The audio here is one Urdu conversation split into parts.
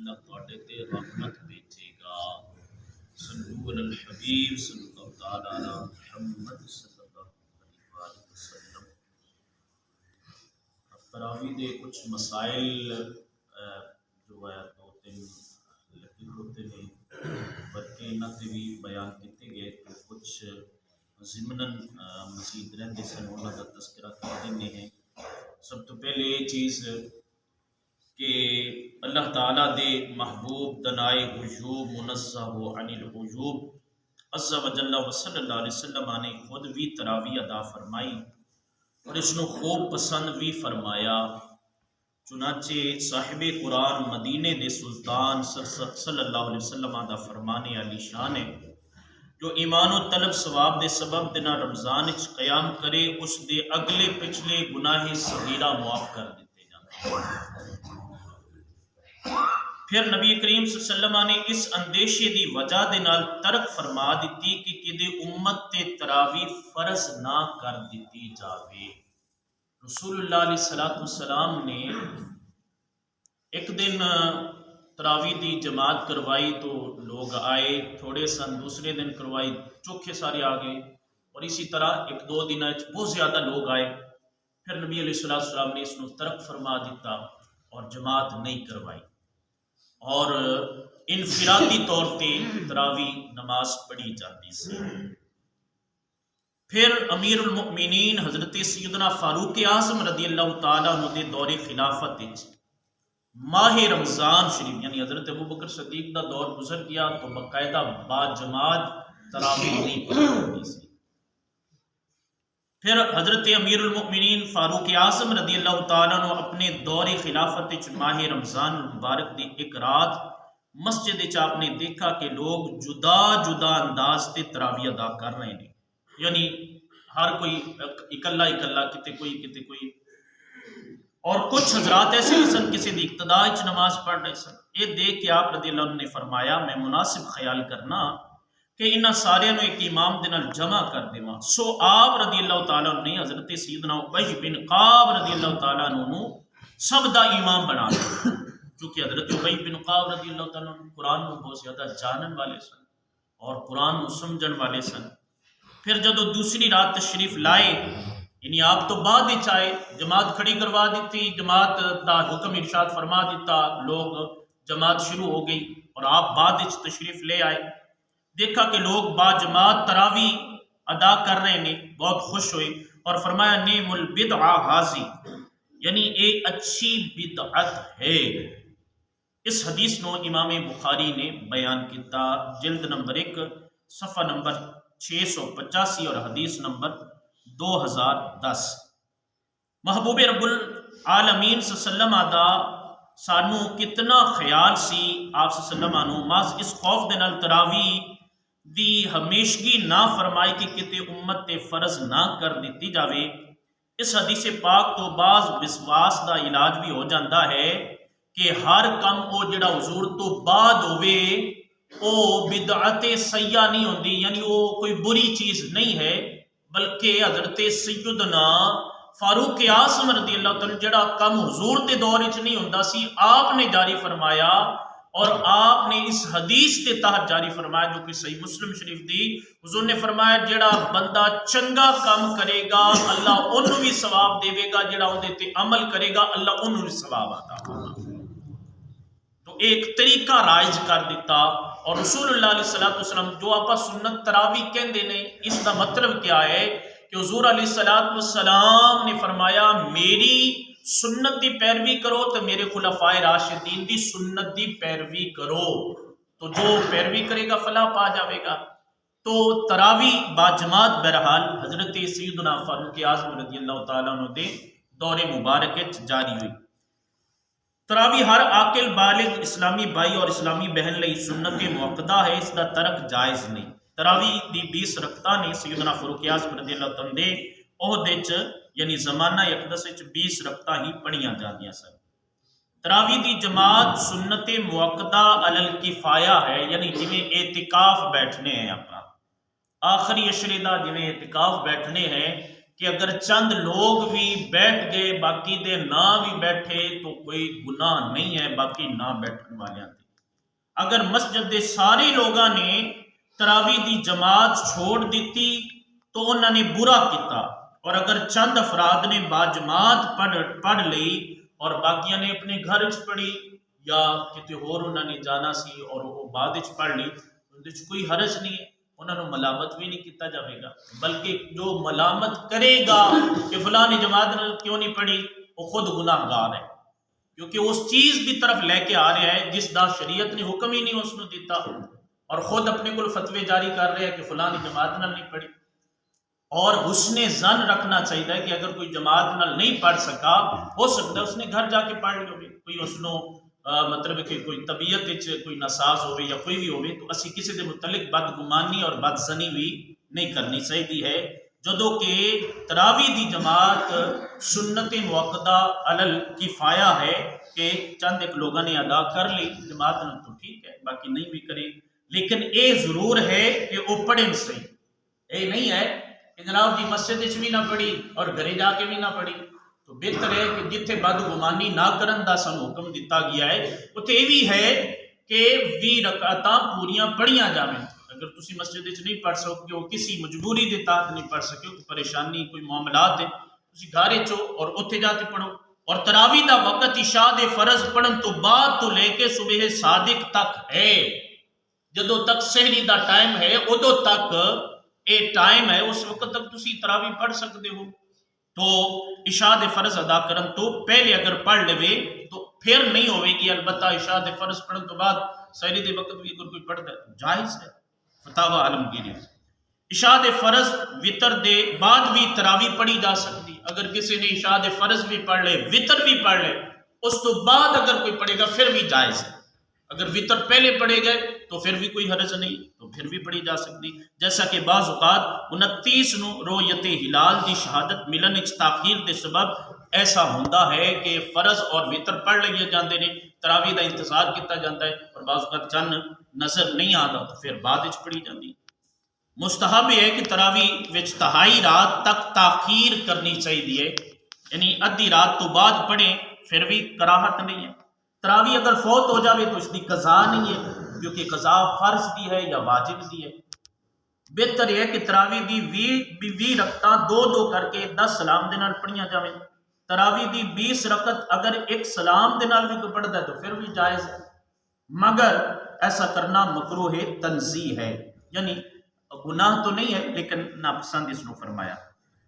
اللہ تواڈے تے رحمت بھیجے گا۔ صلو علی الحبیب صلی اللہ تعالی علی محمد صلی اللہ علیہ وآلہ وسلم۔ تراویح دے کچھ مسائل جو ہے دو تین لکھی ہوتے ہیں، بلکہ انہاں تے بھی بیان کیتے گئے تو کچھ ضمناً مزید رہندے سن، انہاں دا تذکرہ کر دینے ہیں۔ سب تو پہلے یہ چیز کہ اللہ تعالیٰ دے محبوب دنائے غیوب منزہ و عن العیوب عز و جل و صلی اللہ علیہ وسلم نے خود بھی تراویح ادا فرمائی اور اس نو خوب پسند بھی فرمایا۔ چنانچہ صاحب قرآن مدینے دے سلطان صلی اللہ علیہ وسلم دا فرمانے علی شان ہے، جو ایمان و طلب ثواب دے سبب دینا رمضان اچ قیام کرے اس دے اگلے پچھلے گناہ صغیرہ معاف کر دیتے جاتے ہیں۔ پھر نبی کریم صلی اللہ علیہ وسلم نے اس اندیشے دی وجہ دے نال ترک فرما دیتی کہ کدے امت تے تراویح فرض نہ کر دیتی جاوے۔ رسول اللہ علیہ السلام نے ایک دن تراویح دی جماعت کروائی تو لوگ آئے تھوڑے سن، دوسرے دن کروائی چوکھے سارے آ گئے، اور اسی طرح ایک دو دن بہت زیادہ لوگ آئے۔ پھر نبی علیہ السلام نے اس کو ترک فرما دیتا اور جماعت نہیں کروائی، اور انفرادی طور پہ تراویح نماز پڑھی جاتی سی۔ پھر امیر المؤمنین حضرت سیدنا فاروق اعظم رضی اللہ تعالیٰ عنہ دے دور خلافت ماہ رمضان شریف یعنی حضرت ابوبکر صدیق دا دور گزر گیا تو باقاعدہ با جماعت تراویح نہیں پڑھی سی۔ پھر حضرت امیر المؤمنین فاروق اعظم رضی اللہ تعالیٰ عنہ اپنے دور خلافت ماہ رمضان المبارک دی ایک رات مسجد آپ نے دیکھا کہ لوگ جدا جدا انداز تے تراویح ادا کر رہے ہیں، یعنی ہر کوئی اکلا اکلا کتے کوئی، اور کچھ حضرات ایسے بھی سن کسی دی اقتداء وچ نماز پڑھ رہے سن۔ یہ دیکھ کے آپ رضی اللہ عنہ نے فرمایا میں مناسب خیال کرنا کہ انہاں سارے نو ایک امام دے نال جمع کر دیواں۔ سو آپ رضی اللہ تعالیٰ عنہ نے حضرت سیدنا ابی بن قعب رضی اللہ تعالیٰ عنہ نو سب دا امام بنا لیا، کیونکہ حضرت ابی بن قعب رضی اللہ تعالیٰ عنہ قرآن کو بہت زیادہ جانن والے سن اور قرآن کو سمجھن والے سن۔ پھر جدو دوسری رات تشریف لائے، یعنی آپ تو بعد ہی چاہے جماعت کھڑی کروا دیتی، جماعت دا حکم ارشاد فرما دیتا، لوگ جماعت شروع ہو گئی اور آپ بعد ہی تشریف لے آئے۔ دیکھا کہ لوگ با جماعت تراویح ادا کر رہے ہیں، بہت خوش ہوئے اور فرمایا نعم البدعہ حاضی، یعنی ایک اچھی بدعت ہے۔ اس حدیث نو امام بخاری نے بیان کیتا، جلد نمبر 1 صفحہ نمبر 685 اور حدیث نمبر 2010۔ محبوب رب العالمین صلی اللہ علیہ وسلم دا سانو کتنا خیال سی، آپ صلی اللہ علیہ وسلم نو ماس اس خوف دے نال تراویح دی ہمیشگی نہ فرمائی کہ کتے امت تے فرض نہ کر دیتی جاوے۔ اس حدیث پاک تو بعض وسواس دا علاج بھی ہو جاندہ ہے کہ ہر کم او جڑا حضور تو بعد ہوئے او بدعت سیاح نہیں ہوندی، یعنی وہ کوئی بری چیز نہیں ہے، بلکہ حضرت سیدنا فاروق اعظم رضی اللہ تعالیٰ جڑا کم حضور دے دور وچ نہیں ہوندا سی آپ نے جاری فرمایا، اور آپ نے اس حدیث کے تحت جاری فرمایا جو کہ صحیح مسلم شریف دی۔ حضور نے فرمایا جڑا بندہ چنگا کام کرے گا اللہ انہوں بھی ثواب دے گا، جڑا اون تے عمل کرے گا اللہ انہوں بھی ثواب عطا کرے گا۔ تو ایک طریقہ رائج کر دیتا، اور رسول اللہ علیہ السلام جو آپ سنت تراویح کہندے نے اس کا مطلب کیا ہے کہ حضور علیہ السلام نے فرمایا میری سنت دی پیروی کرو تو میرے خلفائے راشدین دی سنت دی پیروی کرو، تو جو پیروی کرے گا فلاح پا جاوے گا۔ تو تراویح با جماعت بہرحال حضرت سیدنا فاروق اعظم رضی اللہ تعالیٰ عنہ دے دور مبارک جاری ہوئی۔ تراویح ہر عاقل بالغ اسلامی بھائی اور اسلامی بہن لئی سنت موقدہ ہے، اس دا ترک جائز نہیں۔ تراویح دی 20 رکعتاں نے سیدنا فاروق اعظم رضی اللہ تعالیٰ دے عہدے چ یعنی زمانہ اقدس وچ 20 رکعتاں ہی پڑھیاں جاندیاں سن۔ تراویح دی جماعت سنت موقدہ علی الکفایہ ہے، یعنی جویں اعتکاف بیٹھنے ہیں اپنا آخری عشرے دا جویں اعتکاف بیٹھنے ہیں کہ اگر چند لوگ بھی بیٹھ گئے باقی دے نہ بھی بیٹھے تو کوئی گناہ نہیں ہے باقی نہ بیٹھنے والے تھے۔ اگر مسجد دے سارے لوگاں نے تراوی دی جماعت چھوڑ دیتی تو انہوں نے برا کیتا، اور اگر چند افراد نے باجماعت پڑھ لی اور باقیاں نے اپنے گھر چ پڑھی یا کتے ہور انہوں نے جانا سی اور وہ بعد چ پڑھ لی، ان کوئی حرج نہیں ہے، انہوں نے ملامت بھی نہیں کیتا جاوے گا، بلکہ جو ملامت کرے گا کہ فلاں نے جماعت کیوں نہیں پڑھی وہ خود گناہ گار ہے، کیونکہ اس چیز کی طرف لے کے آ رہا ہے جس دا شریعت نے حکم ہی نہیں اس نے دیتا، اور خود اپنے کو فتوے جاری کر رہے ہیں کہ فلاں نے جماعت نال نہیں پڑھی۔ اور حسن ظن رکھنا چاہیے کہ اگر کوئی جماعت نال نہیں پڑھ سکا، ہو سکتا ہے اس نے گھر جا کے پڑھ لی ہوگی، کوئی اس نو مطلب کہ کوئی طبیعت کوئی نساز ہوئے یا کوئی بھی ہوئے، تو اسی کسی دے متعلق بدگمانی اور بدزنی بھی نہیں کرنی چاہیے ہے۔ جدو کہ تراوی دی جماعت سنت موقدہ علل کفایہ ہے کہ چند ایک لوگوں نے ادا کر لی جماعت نے تو ٹھیک ہے، باقی نہیں بھی کرے، لیکن اے ضرور ہے کہ وہ پڑھیں صحیح، اے نہیں ہے کہ جناب جی مسجد بھی نہ پڑھی اور گھرے جا کے بھی نہ پڑھی۔ تو بہتر ہے کہ جتھے بدگمانی نہ کرن دا سن حکم دیتا گیا ہے اتنے یہ بھی ہے کہ 20 رکعتاں پوریاں پڑھیاں جاویں۔ اگر تسی مسجد وچ نہیں پڑھ سکتے ہو، کسی مجبوری دے تحت نہیں پڑھ سکے ہو، کوئی پریشانی کوئی معاملات ہے، تسی گھر وچ ہو اور اتھے جا کے پڑھو۔ اور تراوی دا وقت عشاء دے فرض پڑھن تو بعد تو لے کے صبح صادق تک ہے، جدو تک سحری دا ٹائم ہے ادو تک اے ٹائم ہے، اس وقت تک تسی تراوی پڑھ سکتے ہو۔ تو عشاء دے فرض ادا کرن تو پہلے اگر پڑھ لے تو پھر نہیں ہوئے گی، البتہ عشاء دے فرض پڑھن تو بعد سحری دے وقت بھی اگر کوئی پڑھتا ہے جائز ہے۔ فتاوی عالمگیری عشاء دے فرض وطر دے بعد بھی تراوی پڑھی جا سکتی، اگر کسی نے عشاء دے فرض بھی پڑھ لے وطر بھی پڑھ لے اس تو بعد اگر کوئی پڑھے گا پھر بھی جائز ہے۔ اگر وطر پہلے پڑھے گئے تو پھر بھی کوئی حرج نہیں، تو پھر بھی پڑھی جا سکتی، جیسا کہ بعض اوقات 29 نو رؤیت ہلال دی شہادت ملن وچ تاخیر دے سبب ایسا ہوندا ہے کہ فرض اور وطر پڑھ لیے جاندے نے، تراوی دا انتظار کیتا جاتا ہے، اور بعض اوقات چند نظر نہیں آتا تو پھر بعد وچ پڑھی جاندی۔ مستحب یہ ہے کہ تراوی وچ تہائی رات تک تاخیر کرنی چاہیے، یعنی ادھی رات تو بعد پڑھیں پھر بھی کراہت نہیں ہے۔ تراوی اگر فوت ہو جاوے تو اس کی قضا نہیں ہے، کیونکہ قضا فرض دی ہے یا واجب دی ہے۔ بہتر یہ ہے کہ تراوی دی 20 رکعتاں 2 کر کے 10 سلام دے نال پڑھیاں جاویں۔ تراوی دی 20 رکعت اگر ایک سلام دے نال بھی کوئی پڑھدا ہے تو پھر بھی جائز ہے، مگر ایسا کرنا مکروہ تنزیہ ہے، یعنی گناہ تو نہیں ہے لیکن ناپسند اس نے فرمایا۔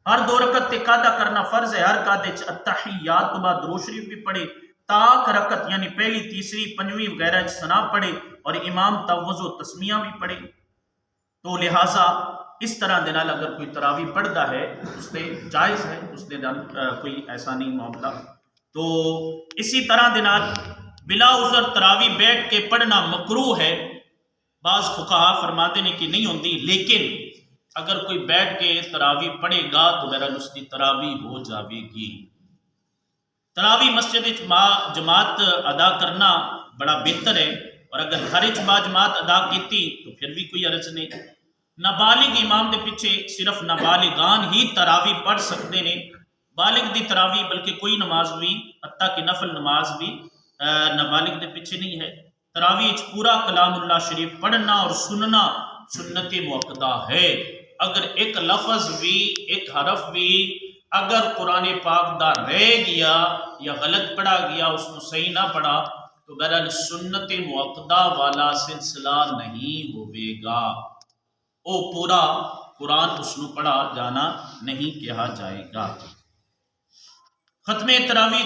ہر 2 رکعت تے قاعدہ کرنا فرض ہے، ہر قاعدے چ التحیات تو بعد درود شریف بھی پڑھے، تاک رکعت یعنی پہلی تیسری پنجویں وغیرہ ثنا پڑھے، اور امام تعوذ و تسمیہ بھی پڑھے۔ تو لہٰذا اس طرح دے نال اگر کوئی تراوی پڑھتا ہے اس سے جائز ہے، اس دے نال کوئی ایسا نہیں معاملہ۔ تو اسی طرح دے نال بلا عذر تراوی بیٹھ کے پڑھنا مکروہ ہے، بعض فقہا فرماتے ہیں کہ نہیں ہوندی، لیکن اگر کوئی بیٹھ کے تراوی پڑھے گا تو بہرحال اس کی تراوی ہو جاوے گی۔ تراوی مسجد جماعت ادا کرنا بڑا بہتر ہے، اور اگر گھر جماعت ادا کیتی تو پھر بھی کوئی حرج نہیں۔ نابالغ امام دے پیچھے صرف نابالغان ہی تراوی پڑھ سکتے ہیں، بالغ دی تراوی بلکہ کوئی نماز بھی حتیٰ کہ نفل نماز بھی نابالغ دے پیچھے نہیں ہے۔ تراوی پورا کلام اللہ شریف پڑھنا اور سننا سنت موقدہ ہے، اگر ایک لفظ بھی ایک حرف بھی اگر قرآن پاک دا رہ گیا یا غلط پڑھا گیا، اس کو صحیح نہ پڑھا تو بہرحال سنت موقدہ والا سلسلہ نہیں ہوئے گا، وہ پورا قرآن اس کو پڑھا جانا نہیں کہا جائے گا۔ ختم تراوی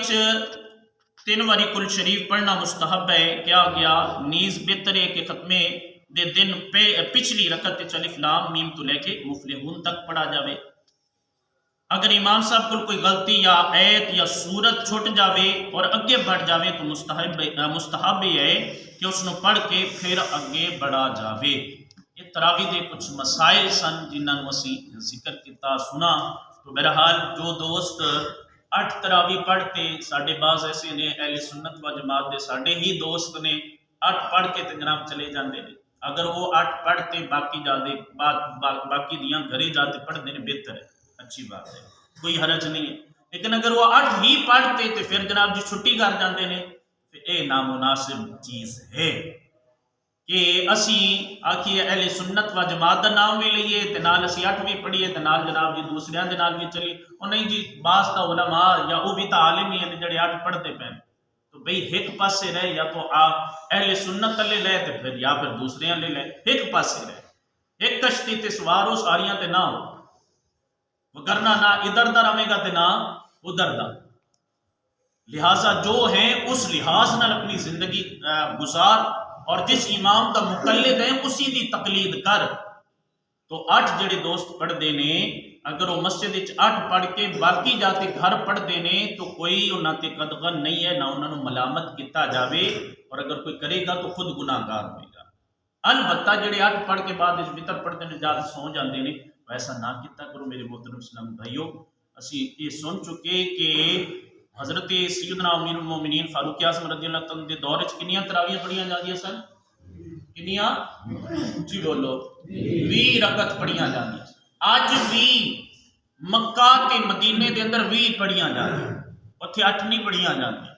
3 باری کل شریف پڑھنا مستحب ہے، کیا گیا نیز بہتر ہے کہ ختمے دے دن پچھلی رکعت الف لام میم تو لے کے مفلحون تک پڑھا جاوے۔ اگر امام صاحب کو کوئی غلطی یا ایت یا سورت چھٹ جاوے اور اگے بڑھ جاوے تو مستحب یہ ہے کہ اس نے پڑھ کے پھر اگے بڑھا جاوے۔ یہ تراوی دے کچھ مسائل سن جنہاں نوں اسی ذکر کیتا سنا۔ تو بہرحال جو دوست 8 تراوی پڑھتے، ساڈے بعض ایسے نے اہل سنت و جماعت دے ساڈے ہی دوست نے 8 پڑھ کے تے جناب چلے جاندے نے، اگر وہ 8 پڑھتے باقی دیاں گھرے جاتے پڑھتے ہیں بہتر ہے، اچھی بات ہے۔ کوئی حرج نہیں ہے، لیکن اگر وہ 8 ہی پڑھتے تو پھر جناب جی چھٹی کر جاندے نے، یہ نامناسب چیز ہے کہ اسی آکھیے اہل سنت و جماعت کا نام بھی لئیے تے نال اسی 8 بھی پڑھیے تے نال جناب جی دوسریاں دے نال بھی چلیے، اور نہیں جی بعض تا علماء یا وہ بھی تا عالم ہی ہیں جڑے 8 پڑھتے پے، تو بھئی ایک پاسے رہے، یا تو اہل سنت لے لے تے پھر یا پھر دوسریاں لے لے، ایک پاسے رہے، ایک کشتی تے سوار ہو ساریاں تے نہ ہو، وگرنہ نہ ادھر دا رہے گا تے نہ ادھر دا۔ لہٰذا جو ہیں اس لحاظ نال اپنی زندگی گزار، اور جس امام کا مقلد ہے اسی دی تقلید کر۔ تو 8 جڑے دوست پڑھتے نے، اگر وہ مسجد 8 پڑھ کے باقی جاتے گھر پڑھتے نے تو کوئی انہاں تے قدغن نہیں ہے، نہ انہاں نو ملامت کیتا جاوے، اور اگر کوئی کرے گا تو خود گناہ گار ہوئے گا۔ البتہ جڑے 8 پڑھ کے بعد اس وطر پڑھتے ہیں جا سو جاندے نے، ویسا نہ کیتا کرو میرے محترم اسلام بھائیو۔ اسی یہ سن چکے کہ حضرت سیدنا امیر المومنین فاروق اعظم رضی اللہ عنہ دے دور وچ کنیاں تراویحاں پڑھیاں جاندیاں سن؟ کنیاں؟ جی بولو، 20 رکعت پڑھیاں جاندیاں سن۔ اج بھی مکہ تے مدینے دے اندر 20 پڑھیاں جاندیاں، اوتھے 8 نہیں پڑھیاں جاندیاں۔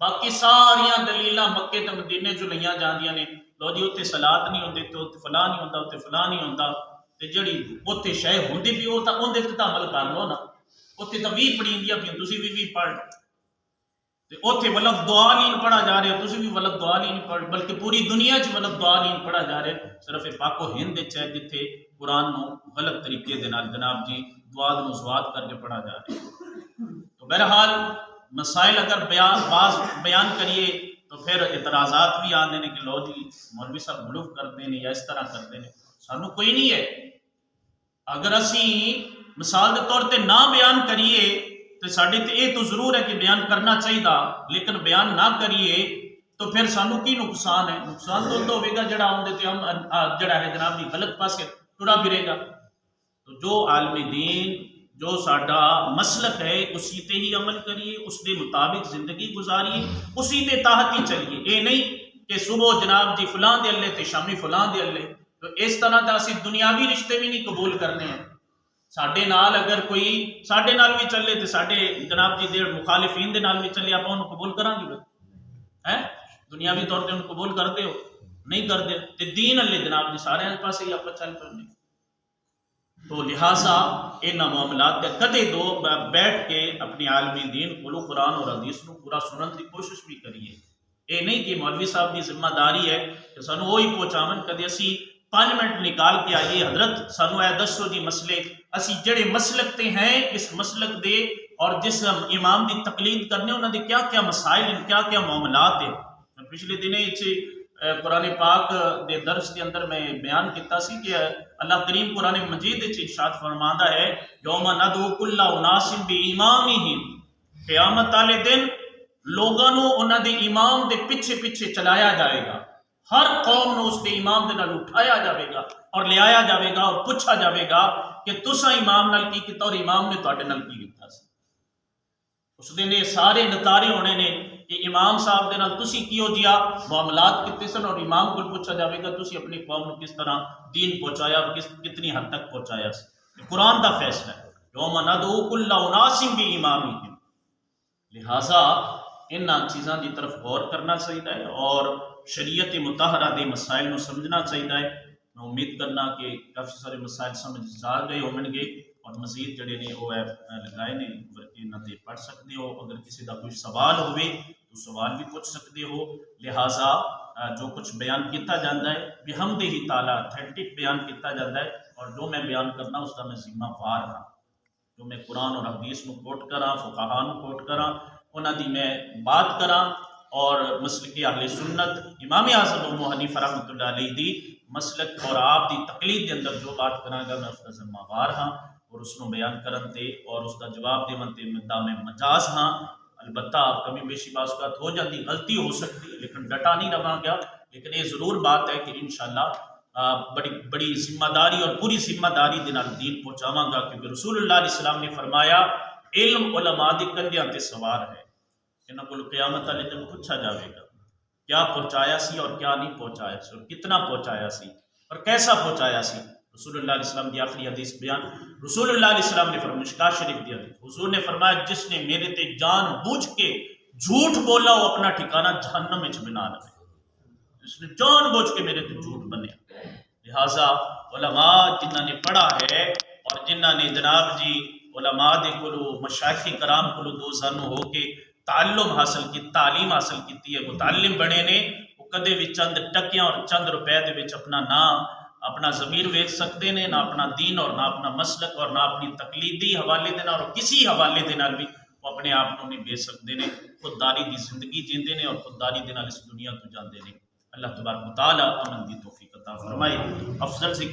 باقی ساریاں دلیلاں مکے تے مدینے چوں لئیاں جاندیاں نے، لو جی اوتھے صلاۃ نہیں ہوندی تے اوتھے فلاں نہیں ہوندا، اوتھے فلاں نہیں ہوندا، تے جڑی اوتھے شے ہوندی بھی او تاں اون دے تے عمل کر لو نا۔ اوتھے تاں 20 پڑھیندیاں پیاں، تسی بھی 20 پڑھ، تے اوتھے ولد ضالین پڑھا جا رہا ہے، تسی بھی ولد ضالین پڑھ، بلکہ پوری دنیا چ ولد ضالین پڑھا جا رہا ہے، صرف پاک و ہند وچ ہے جتھے قرآن نو غلط طریقے دے نال جناب جی دعاد نو زواد کر کے پڑھا جا رہا ہے۔ تو بہرحال مسائل اگر بیان کریے تو پھر اعتراضات بھی آتے ہیں کہ لو جی مولوی صاحب غلو کرتے ہیں یا اس طرح کرتے ہیں، سانو کوئی نہیں ہے۔ اگر اسی مثال کے طور پہ نہ بیان کریے تو ساڈے تے یہ تو ضرور ہے کہ بیان کرنا چاہیے، لیکن بیان نہ کریے تو پھر سانو کی نقصان ہے؟ نقصان تو ہوئے گا جڑا ہم دیتے ہم جڑا ہے جناب جی غلط پاسے ٹرا پھرے گا۔ تو جو عالم دین جو ساڈا مسلک ہے اسی تے ہی عمل کریے، اس دے مطابق زندگی گزاریے، اسی دے تحت ہی چلیے۔ یہ نہیں کہ صبح جناب جی فلاں دے اللہ تے شامی فلاں دے اللہ، تو اس طرح دا اسی دنیاوی رشتے بھی نہیں قبول کرنے ہیں۔ ساڈے نال اگر کوئی ساڈے نال بھی چلے تو ساڈے جناب جی دے مخالفین دے نال بھی چلے، آپ انہوں قبول کریں گے؟ دنیاوی طور پہ انہوں قبول کرتے ہو؟ نہیں کرتے۔ تے دین اللہ جناب جی سارے پاس ہی آپ چل پڑنے۔ تو لہٰذا انہاں معاملات دے کدے دو بیٹھ کے اپنی عالمی دین کو قرآن اور حدیث نو پورا سنن دی کوشش بھی کریے۔ یہ نہیں کہ مولوی صاحب کی ذمہ داری ہے کہ سانو وہی پہنچاون، کدے اسی 5 منٹ نکال کے آئیے حضرت سانو اے دسو جی مسئلے اسی جڑے مسلک تے ہیں اس مسلک دے اور جس امام دی تقلید کرنے انہاں دے کیا کیا مسائل ہیں، کیا کیا معاملات ہیں۔ پچھلے دنیں قرآن پاک دے درس کے اندر میں بیان کیتا سی کہ اللہ کریم قرآن مجید ارشاد فرماندا ہے یوم ندعو کل اناس بامامہم، قیامت والے دن لوگاں نو انہاں دے امام دے پیچھے پیچھے چلایا جائے گا، ہر قوم نو اس دے امام دے نال اٹھایا جائے گا اور لے آیا جائے گا اور پوچھا جائے گا کہ تساں امام نال کی کیتا اور امام نے تواڈے نال کی کیتا سی۔ اس دن یہ سارے نتارے ہونے نے کہ امام صاحب دے نال تسی کیو جیا معاملات کیتے سن، اور امام کو پوچھا جائے گا تسی اپنی قوم کو کس طرح دین پہنچایا اور کتنی حد تک پہنچایا سی۔ قرآن دا فیصلہ ہے یوم ندعو کل اناس بامامہم۔ لہٰذا ان چیزاں دی طرف غور کرنا چاہیے اور شریعت مطہرہ دے مسائل نو سمجھنا چاہیے۔ میں امید کرنا کہ کافی سارے مسائل سمجھ آ گئے ہون گے، اور مزید جڑے نے وہ لگائے نے انہاں تے پڑھ سکتے ہو۔ اگر کسی دا کوئی سوال ہوئے تو سوال بھی پوچھ سکتے ہو۔ لہٰذا جو کچھ بیان کیتا جاتا ہے بحمدہ تعالیٰ اتھینٹک بیان کیتا جاتا ہے، اور جو میں بیان کرنا اس کا میں ذمہ وار ہاں۔ جو میں قرآن اور حدیث نو کوٹ کراں، فقہاء نو کوٹ کراں، انہاں دی میں بات کراں، اور مسلک اہل سنت امام اعظم ابو حنیفہ رحمۃ اللہ علیہ دی مسلک اور آپ دی تقلید کے اندر جو بات کراں گا میں اس کا ذمہ وار ہاں، اور اس کو بیان کرن تے اور اس کا جواب دیون تے میں مجاز ہاں۔ البتہ کمی بیشی بعض اوقات ہو جاتی، غلطی ہو سکتی ہے، لیکن ڈٹا نہیں رہا گیا۔ لیکن یہ ضرور بات ہے کہ انشاءاللہ بڑی ذمہ داری اور پوری ذمہ داری دے نال دین پہنچاواں گا، کیونکہ رسول اللہ علیہ السلام نے فرمایا علم علماء دی کندھیاں تے سوار ہے، انہاں کول قیامت والے دن پوچھا جاوے گا کیا پہنچایا سی اور کیا نہیں پہنچایا سی، اور کتنا پہنچایا سی اور کیسا پہنچایا سی۔ رسول اللہ علیہ السلام کی آخری حدیث بیان، رسول اللہ علیہ السلام نے فرمایا، مشکاۃ شریف دی حدیث، حضور نے فرمایا جس نے میرے تے جان بوجھ کے جھوٹ بولا وہ اپنا ٹھکانہ جہنم وچ بنا لے، جس نے جان بوجھ کے میرے تے جھوٹ بنیا۔ لہٰذا علماء جنہاں نے پڑھا ہے اور جنہاں نے جناب جی علماء دے کولو مشائخ کرام کولو دو زانو ہو کے تعلم حاصل کی، تعلیم حاصل کی ہے، متعلم بنے نے، وہ کدے بھی چند ٹکیاں اور چند روپے دے وچ اپنا نام اپنا ضمیر ویچ سکتے ہیں، نہ اپنا دین اور نہ اپنا مسلک اور نہ اپنی تقلیدی حوالے دے اور کسی حوالے دے نال بھی وہ اپنے آپ کو نہیں بیچ سکتے ہیں، خودداری دی زندگی جیندے نے اور خودداری دے نال اس دنیا تو جاندے نے۔ اللہ تبارک و تعالی امن دی توفیق عطا فرمائے۔ افضل سے